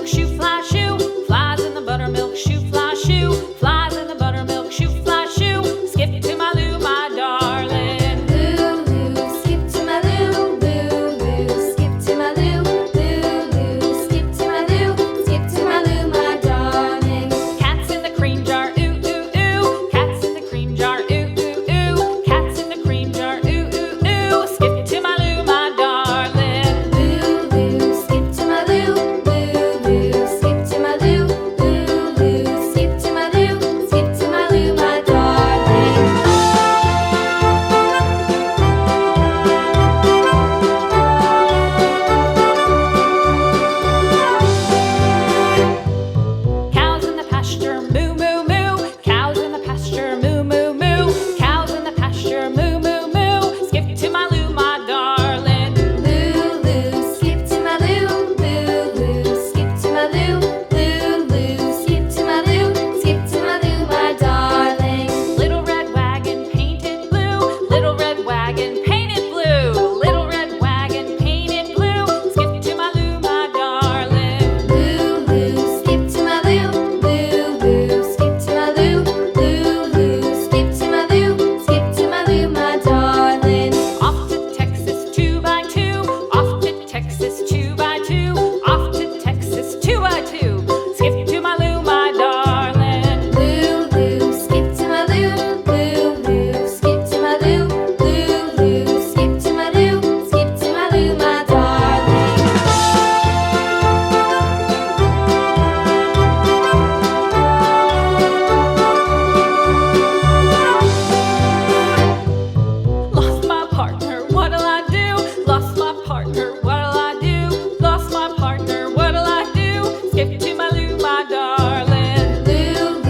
buttermilk shoe, fly shoe. Flies in the buttermilk shoe, fly shoe. Flies in the buttermilk shoe, fly shoe. Skip to my Lou, my darling. Lou, skip to my Lou, Lou, skip to my Lou, Lou, skip to my Lou, skip to my Lou, my darling. Cats in the cream jar, ooh, ooh, ooh. Cats in the cream jar, ooh, ooh, ooh. Cats in the cream jar, ooh, ooh, ooh. Skip to my Lou, my darling. Lou, skip to my Lou, Lou, skip to my Lou, Lou, skip to my Lou, skip to my Lou, my darling. Cows in the pasture, moo, moo, moo. Cows in the pasture, moo, moo, moo. Cows in the pasture, moo, moo, moo. Skip to my Lou, my darling. Lou, skip to my Lou, Lou, skip to my Lou, Lou, skip to my Lou, skip to my Lou, my darling. Little red wagon painted blue. Little red wagon painted blue. Little red wagon painted blue. Skip to my Lou, my darling. Lou, skip to my Lou, Lou, skip to my Lou, Lou, skip to my Lou, skip to my Lou, my darling. Off to Texas 2x2. Off to Texas 2x2. Off to Texas 2x2. Skip to my Lou, my darling. Lou, skip to my Lou, Lou, skip to my Lou, Lou, skip to my Lou, skip to my Lou, my darling. Lost my partner, what'll I do? Lost my partner, what'll I do? Lost my partner, what'll I do? Skip to my Lou, my darling. Lou,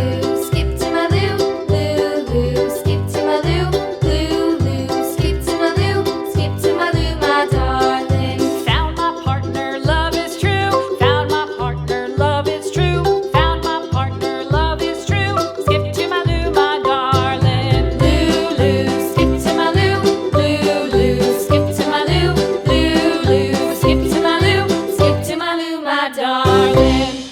skip to my Lou, Lou, skip to my Lou, Lou, skip to my Lou, skip to my Lou, my darling. Found my partner, love is true. Found my partner, love is true. Found my partner, love is true. Skip to my Lou, my darling. Lou, skip to my Lou, Lou, skip to my Lou, Lou, skip to my Lou, skip to my Lou, my darling.